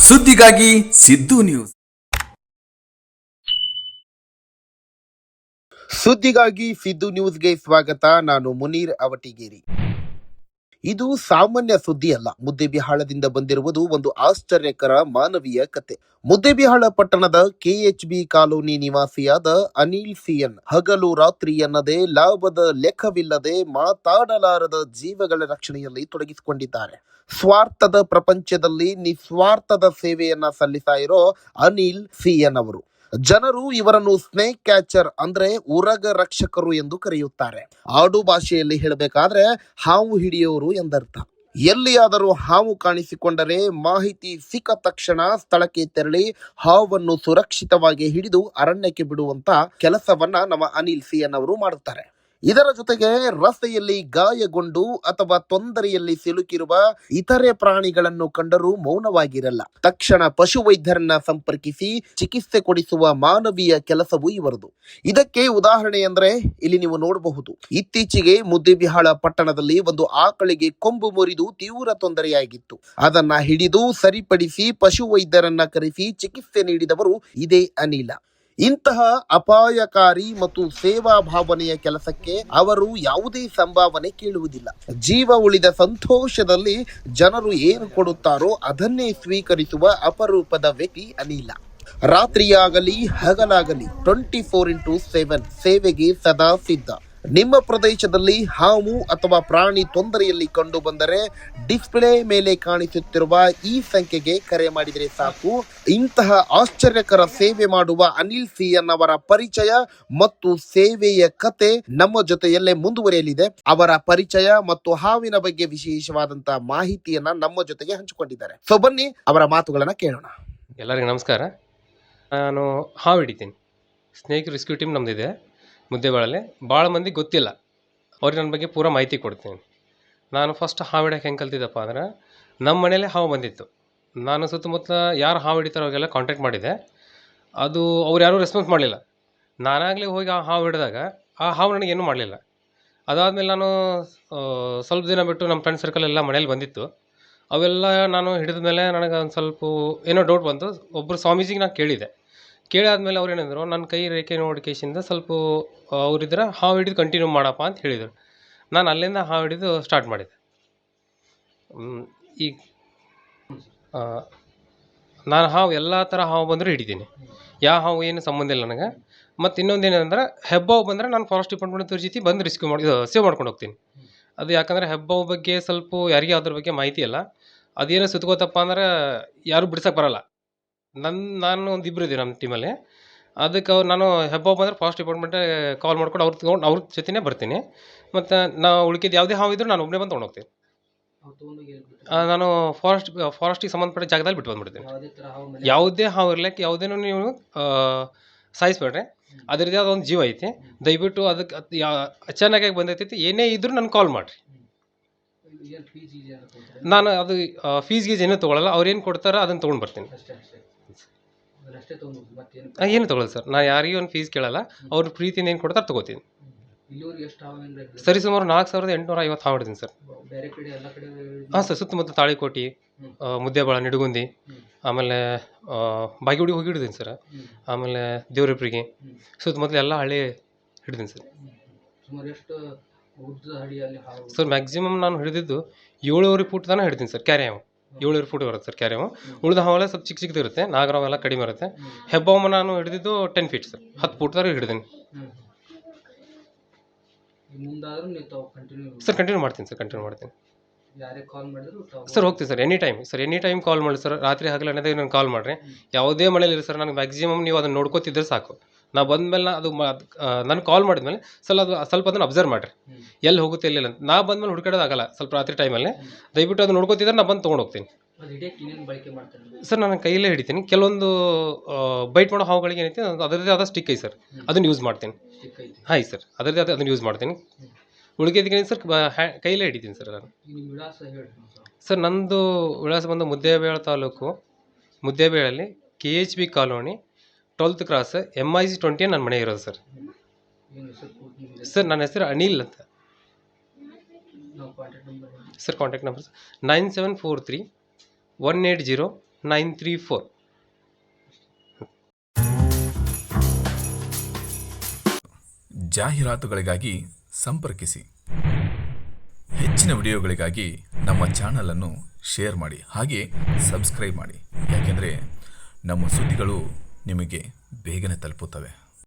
ಸುದ್ದಿಗಾಗಿ ಸಿದ್ದು ನ್ಯೂಸ್. ಸುದ್ದಿಗಾಗಿ ಸಿದ್ದು ನ್ಯೂಸ್ಗೆ ಸ್ವಾಗತ. ನಾನು ಮುನೀರ್ ಅವಟಿಗೇರಿ. ಇದು ಸಾಮಾನ್ಯ ಸುದ್ದಿ ಅಲ್ಲ. ಮುದ್ದೇಬಿಹಾಳದಿಂದ ಬಂದಿರುವುದು ಒಂದು ಆಶ್ಚರ್ಯಕರ ಮಾನವೀಯ ಕತೆ. ಮುದ್ದೇಬಿಹಾಳ ಪಟ್ಟಣದ ಕೆಎಚ್ಬಿ ಕಾಲೋನಿ ನಿವಾಸಿಯಾದ ಅನಿಲ್ ಸಿಎನ್ ಹಗಲು ರಾತ್ರಿ ಎನ್ನದೇ ಲಾಭದ ಲೆಕ್ಕವಿಲ್ಲದೆ ಮಾತಾಡಲಾರದ ಜೀವಗಳ ರಕ್ಷಣೆಯಲ್ಲಿ ತೊಡಗಿಸಿಕೊಂಡಿದ್ದಾರೆ. ಸ್ವಾರ್ಥದ ಪ್ರಪಂಚದಲ್ಲಿ ನಿಸ್ವಾರ್ಥದ ಸೇವೆಯನ್ನ ಸಲ್ಲಿಸ್ತಾ ಇರೋ ಅನಿಲ್ ಸಿಎನ್ ಅವರು. ಜನರು ಇವರನ್ನು ಸ್ನೇಕ್ ಕ್ಯಾಚರ್ ಅಂದ್ರೆ ಉರಗ ರಕ್ಷಕರು ಎಂದು ಕರೆಯುತ್ತಾರೆ. ಆಡು ಭಾಷೆಯಲ್ಲಿ ಹೇಳಬೇಕಾದ್ರೆ ಹಾವು ಹಿಡಿಯೋರು ಎಂದರ್ಥ. ಎಲ್ಲಿಯಾದರೂ ಹಾವು ಕಾಣಿಸಿಕೊಂಡರೆ ಮಾಹಿತಿ ಸಿಕ್ಕ ತಕ್ಷಣ ಸ್ಥಳಕ್ಕೆ ತೆರಳಿ ಹಾವನ್ನು ಸುರಕ್ಷಿತವಾಗಿ ಹಿಡಿದು ಅರಣ್ಯಕ್ಕೆ ಬಿಡುವಂತ ಕೆಲಸವನ್ನ ನಮ್ಮ ಅನಿಲ್ ಸಿಎನ್ ಅವರು ಮಾಡುತ್ತಾರೆ. ಇದರ ಜೊತೆಗೆ ರಸ್ತೆಯಲ್ಲಿ ಗಾಯಗೊಂಡು ಅಥವಾ ತೊಂದರೆಯಲ್ಲಿ ಸಿಲುಕಿರುವ ಇತರೆ ಪ್ರಾಣಿಗಳನ್ನು ಕಂಡರೂ ಮೌನವಾಗಿರಲ್ಲ. ತಕ್ಷಣ ಪಶು ವೈದ್ಯರನ್ನ ಸಂಪರ್ಕಿಸಿ ಚಿಕಿತ್ಸೆ ಕೊಡಿಸುವ ಮಾನವೀಯ ಕೆಲಸವೂ ಇವರದು. ಇದಕ್ಕೆ ಉದಾಹರಣೆ ಅಂದ್ರೆ ಇಲ್ಲಿ ನೀವು ನೋಡಬಹುದು. ಇತ್ತೀಚೆಗೆ ಮುದ್ದೇಬಿಹಾಳ ಪಟ್ಟಣದಲ್ಲಿ ಒಂದು ಆಕಳಿಗೆ ಕೊಂಬು ಮುರಿದು ತೀವ್ರ ತೊಂದರೆಯಾಗಿತ್ತು. ಅದನ್ನ ಹಿಡಿದು ಸರಿಪಡಿಸಿ ಪಶು ವೈದ್ಯರನ್ನ ಕರೆಸಿ ಚಿಕಿತ್ಸೆ ನೀಡಿದವರು ಇದೇ ಅನಿಲ. ಇಂತಹ ಅಪಾಯಕಾರಿ ಮತ್ತು ಸೇವಾ ಭಾವನೆಯ ಕೆಲಸಕ್ಕೆ ಅವರು ಯಾವುದೇ ಸಂಭಾವನೆ ಕೇಳುವುದಿಲ್ಲ. ಜೀವ ಉಳಿದ ಸಂತೋಷದಲ್ಲಿ ಜನರು ಏನು ಕೊಡುತ್ತಾರೋ ಅದನ್ನೇ ಸ್ವೀಕರಿಸುವ ಅಪರೂಪದ ವ್ಯಕ್ತಿ ಅನಿಲ. ರಾತ್ರಿಯಾಗಲಿ ಹಗಲಾಗಲಿ 24x7 ಸೇವೆಗೆ ಸದಾ ಸಿದ್ಧ. ನಿಮ್ಮ ಪ್ರದೇಶದಲ್ಲಿ ಹಾವು ಅಥವಾ ಪ್ರಾಣಿ ತೊಂದರೆಯಲ್ಲಿ ಕಂಡು ಬಂದರೆ ಡಿಸ್ಪ್ಲೇ ಮೇಲೆ ಕಾಣಿಸುತ್ತಿರುವ ಈ ಸಂಖ್ಯೆಗೆ ಕರೆ ಮಾಡಿದರೆ ಸಾಕು. ಇಂತಹ ಆಶ್ಚರ್ಯಕರ ಸೇವೆ ಮಾಡುವ ಅನಿಲ್ ಸಿಎನ್ ಅವರ ಪರಿಚಯ ಮತ್ತು ಸೇವೆಯ ಕತೆ ನಮ್ಮ ಜೊತೆಯಲ್ಲೇ ಮುಂದುವರಿಯಲಿದೆ. ಅವರ ಪರಿಚಯ ಮತ್ತು ಹಾವಿನ ಬಗ್ಗೆ ವಿಶೇಷವಾದಂತಹ ಮಾಹಿತಿಯನ್ನ ನಮ್ಮ ಜೊತೆಗೆ ಹಂಚಿಕೊಂಡಿದ್ದಾರೆ. ಸೊ ಬನ್ನಿ ಅವರ ಮಾತುಗಳನ್ನ ಕೇಳೋಣ. ಎಲ್ಲರಿಗೂ ನಮಸ್ಕಾರ. ನಾನು ಹಾವು ಹಿಡಿತೀನಿ. ಸ್ನೇಕ್ ರೆಸ್ಕ್ಯೂ ಟೀಮ್ ನಮ್ಮದಿದೆ ಮುದ್ದೇಬಿಹಾಳಲ್ಲಿ. ಭಾಳ ಮಂದಿ ಗೊತ್ತಿಲ್ಲ, ಅವ್ರಿಗೆ ನನ್ನ ಬಗ್ಗೆ ಪೂರ ಮಾಹಿತಿ ಕೊಡ್ತೀನಿ. ನಾನು ಫಸ್ಟ್ ಹಾವು ಹಿಡಿಯೋಕೆ ಹೆಂಗೆ ಕಲ್ತಿದ್ದಪ್ಪ ಅಂದ್ರೆ, ನಮ್ಮ ಮನೇಲೆ ಹಾವು ಬಂದಿತ್ತು. ನಾನು ಸುತ್ತಮುತ್ತ ಯಾರು ಹಾವು ಹಿಡಿತಾರೋ ಅವ್ರಿಗೆಲ್ಲ ಕಾಂಟ್ಯಾಕ್ಟ್ ಮಾಡಿದೆ. ಅದು ಅವ್ರು ಯಾರೂ ರೆಸ್ಪಾನ್ಸ್ ಮಾಡಲಿಲ್ಲ. ನಾನಾಗಲೇ ಹೋಗಿ ಆ ಹಾವು ಹಿಡಿದಾಗ ಆ ಹಾವು ನನಗೇನು ಮಾಡಲಿಲ್ಲ. ಅದಾದಮೇಲೆ ನಾನು ಸ್ವಲ್ಪ ದಿನ ಬಿಟ್ಟು ನಮ್ಮ ಫ್ರೆಂಡ್ ಸರ್ಕಲ್ ಎಲ್ಲ ಮನೇಲಿ ಬಂದಿತ್ತು. ಅವೆಲ್ಲ ನಾನು ಹಿಡಿದ ಮೇಲೆ ನನಗೆ ಒಂದು ಸ್ವಲ್ಪ ಏನೋ ಡೌಟ್ ಬಂತು. ಒಬ್ಬರು ಸ್ವಾಮೀಜಿಗೆ ನಾನು ಕೇಳಿದೆ. ಕೇಳಾದ್ಮೇಲೆ ಅವ್ರು ಏನಂದರು, ನನ್ನ ಕೈ ರೇಖೆ ನೋಡಿಕೆಶಿಂದ ಸ್ವಲ್ಪ ಅವರಿದ್ರೆ ಹಾವು ಹಿಡಿದು ಕಂಟಿನ್ಯೂ ಮಾಡಪ್ಪ ಅಂತ ಹೇಳಿದರು. ನಾನು ಅಲ್ಲಿಂದ ಹಾವು ಹಿಡಿದು ಸ್ಟಾರ್ಟ್ ಮಾಡಿದೆ. ಈಗ ನಾನು ಹಾವು ಎಲ್ಲ ಥರ ಹಾವು ಬಂದರೂ ಹಿಡಿತೀನಿ. ಯಾವ ಹಾವು ಏನು ಸಂಬಂಧ ಇಲ್ಲ ನನಗೆ. ಮತ್ತು ಇನ್ನೊಂದು ಏನಂದ್ರೆ, ಹೆಬ್ಬಾವು ಬಂದರೆ ನಾನು ಫಾರೆಸ್ಟ್ ಡಿಪಾರ್ಟ್ಮೆಂಟ್ ಜೊತೆ ಬಂದು ರಿಸ್ಕ್ಯೂ ಮಾಡಿ ಸೇವ್ ಮಾಡ್ಕೊಂಡು ಹೋಗ್ತೀನಿ. ಅದು ಯಾಕಂದರೆ ಹೆಬ್ಬಾವು ಬಗ್ಗೆ ಸ್ವಲ್ಪ ಯಾರಿಗೆ ಅದ್ರ ಬಗ್ಗೆ ಮಾಹಿತಿ ಇಲ್ಲ. ಅದೇನೋ ಸುತ್ಕೋತಪ್ಪ ಅಂದ್ರೆ ಯಾರೂ ಬಿಡ್ಸಕ್ಕೆ ಬರೋಲ್ಲ. ನಾನು ಒಂದು ಇಬ್ಬರು ಇದ್ದೀವಿ ನಮ್ಮ ಟೀಮಲ್ಲಿ. ಅದಕ್ಕೆ ನಾನು ಹೆಬ್ಬಾವು ಬಂದರೆ ಫಾರೆಸ್ಟ್ ಡಿಪಾರ್ಟ್ಮೆಂಟೇ ಕಾಲ್ ಮಾಡ್ಕೊಂಡು ಅವ್ರು ತೊಗೊಂಡು ಅವ್ರ ಜೊತೆನೇ ಬರ್ತೀನಿ. ಮತ್ತು ನಾವು ಉಳ್ಕಿದ್ದು ಯಾವುದೇ ಹಾವು ಇದ್ದರೂ ನಾನು ಒಬ್ಬನೇ ಬಂದು ತೊಗೊಂಡು ಹೋಗ್ತೀನಿ. ನಾನು ಫಾರೆಸ್ಟಿಗೆ ಸಂಬಂಧಪಟ್ಟ ಜಾಗದಲ್ಲಿ ಬಿಟ್ಟು ಬಂದುಬಿಡ್ತೀನಿ. ಯಾವುದೇ ಹಾವು ಇರ್ಲಿಕ್ಕೆ ಯಾವುದೇನೂ ನೀವು ಸಾಯಿಸ್ಬೇಡ್ರಿ. ಅದರದ್ದೇ ಆದ ಒಂದು ಜೀವ ಐತಿ. ದಯವಿಟ್ಟು ಅದಕ್ಕೆ ಅಚಾನಕಾಗಿ ಬಂದೈತಿ, ಏನೇ ಇದ್ದರೂ ನನಗೆ ಕಾಲ್ ಮಾಡಿರಿ. ನಾನು ಅದು ಫೀಸ್ ಗೀಸ್ ಏನೂ ತೊಗೊಳಲ್ಲ. ಅವ್ರು ಏನು ಕೊಡ್ತಾರೋ ಅದನ್ನು ತೊಗೊಂಡು ಬರ್ತೀನಿ. ಏನು ತೊಗೊಳಲ್ಲ ಸರ್. ನಾನು ಯಾರಿಗೂ ಒಂದು ಫೀಸ್ ಕೇಳಲ್ಲ. ಅವ್ರ ಪ್ರೀತಿನ ಏನು ಕೊಡ್ತಾರೆ ತೊಗೋತೀನಿ. ಸರಿ ಸುಮಾರು 4850 ಹಾವು ಹಿಡಿದೀನಿ ಸರ್. ಹಾಂ ಸರ್, ಸುತ್ತಮುತ್ತ ತಾಳಿಕೋಟಿ, ಮುದ್ದೇಬಿಹಾಳ, ನಿಡಗುಂದಿ, ಆಮೇಲೆ ಬಾಗೇವಾಡಿ ಹೋಗಿ ಹಿಡಿದೀನಿ ಸರ್. ಆಮೇಲೆ ದೇವ್ರಿಪ್ರಿಗೆ ಸುತ್ತಮುತ್ತಲ ಎಲ್ಲ ಹಳ್ಳಿ ಹಿಡಿದೀನಿ ಸರ್. ಸರ್ ಮ್ಯಾಕ್ಸಿಮಮ್ ನಾನು ಹಿಡಿದಿದ್ದು 7.5 ಫೂಟ್ ತನಕ ಹಿಡಿದೀನಿ ಸರ್. ಕ್ಯಾರಿ ಹಾವು 7.5 ಫೂಟ್ ಬರುತ್ತೆ ಸರ್ ಕ್ಯಾರಿ ಹಾವು. ಉಳಿದ ಹಾವೆಲ್ಲ ಸ್ವಲ್ಪ ಚಿಕ್ಕ ಚಿಕ್ಕದಿರುತ್ತೆ. ನಾಗರಾವೆಲ್ಲ ಕಡಿಮೆ ಇರುತ್ತೆ. ಹೆಬ್ಬಾವು ನಾನು ಹಿಡಿದಿದ್ದು 10 ಫೀಟ್ ಸರ್. 10 ಫೂಟ್ ತನಕ ಹಿಡಿದೀನಿ ಸರ್. ಕಂಟಿನ್ಯೂ ಮಾಡ್ತೀನಿ ಸರ್, ಕಂಟಿನ್ಯೂ ಮಾಡ್ತೀನಿ ಸರ್. ಹೋಗ್ತೀನಿ ಸರ್, ಎನಿ ಟೈಮ್ ಕಾಲ್ ಮಾಡಿ ಸರ್. ರಾತ್ರಿ ಹಗಲು ಅನ್ನೋದೇ ನಾನು ಕಾಲ್ ಮಾಡಿರಿ. ಯಾವುದೇ ಮನೇಲಿ ಸರ್, ನನಗೆ ಮ್ಯಾಕ್ಸಿಮಮ್ ನೀವು ಅದನ್ನು ನೋಡ್ಕೋತಿದ್ರೆ ಸಾಕು. ನಾ ಬಂದಮೇಲೆ ಅದು ನಾನು ಕಾಲ್ ಮಾಡಿದ್ಮೇಲೆ ಸ್ವಲ್ಪ ಅದನ್ನು ಅಬ್ಸರ್ವ್ ಮಾಡಿರಿ, ಎಲ್ಲಿ ಹೋಗುತ್ತೆ ಎಲ್ಲಿಲ್ಲ ಅಂತ. ನಾ ಬಂದಮೇಲೆ ಹುಡುಕಾಡೋದಾಗಲ್ಲ ಸ್ವಲ್ಪ ರಾತ್ರಿ ಟೈಮಲ್ಲಿ. ದಯವಿಟ್ಟು ಅದು ನೋಡ್ಕೋತಿದ್ರೆ ನಾ ಬಂದು ತೊಗೊಂಡು ಹೋಗ್ತೀನಿ ಸರ್. ನಾನು ಕೈಯಲ್ಲೇ ಹಿಡಿತೀನಿ. ಕೆಲವೊಂದು ಬೈಟ್ ಮಾಡೋ ಹಾವುಗಳಿಗೆ ಏನೈತಿ ಅದರದ್ದೇ ಆದ ಸ್ಟಿಕ್ ಐತೆ ಸರ್, ಅದನ್ನು ಯೂಸ್ ಮಾಡ್ತೀನಿ. ಹಾಂ ಸರ್, ಅದರದ್ದೇ ಆದ ಅದನ್ನು ಯೂಸ್ ಮಾಡ್ತೀನಿ. ಉಳಿಕೆದಕ್ಕೆ ಸರ್ ಕೈಯಲ್ಲೇ ಹಿಡಿತೀನಿ ಸರ್ ನಾನು. ಸರ್ ನಂದು ವಿಳಾಸ ಬಂದು ಮುದ್ದೇಬಿಹಾಳ ತಾಲೂಕು, ಮುದ್ದೇಬಿಹಾಳಲ್ಲಿ KHB colony, 12th cross, MIC 20 ನನ್ನ ಮನೆ ಇರೋದು ಸರ್. ಸರ್ ನನ್ನ ಹೆಸರು ಅನಿಲ್ ಅಂತ. Sir contact number 9743180934. ಜಾಹೀರಾತುಗಳಿಗಾಗಿ ಸಂಪರ್ಕಿಸಿ. ಹೆಚ್ಚಿನ ವಿಡಿಯೋಗಳಿಗಾಗಿ ನಮ್ಮ ಚಾನಲನ್ನು ಶೇರ್ ಮಾಡಿ, ಹಾಗೆ ಸಬ್ಸ್ಕ್ರೈಬ್ ಮಾಡಿ. ಯಾಕೆಂದರೆ ನಮ್ಮ ಸುದ್ದಿಗಳು ನಿಮಗೆ ಬೇಗನೆ ತಲುಪುತ್ತವೆ.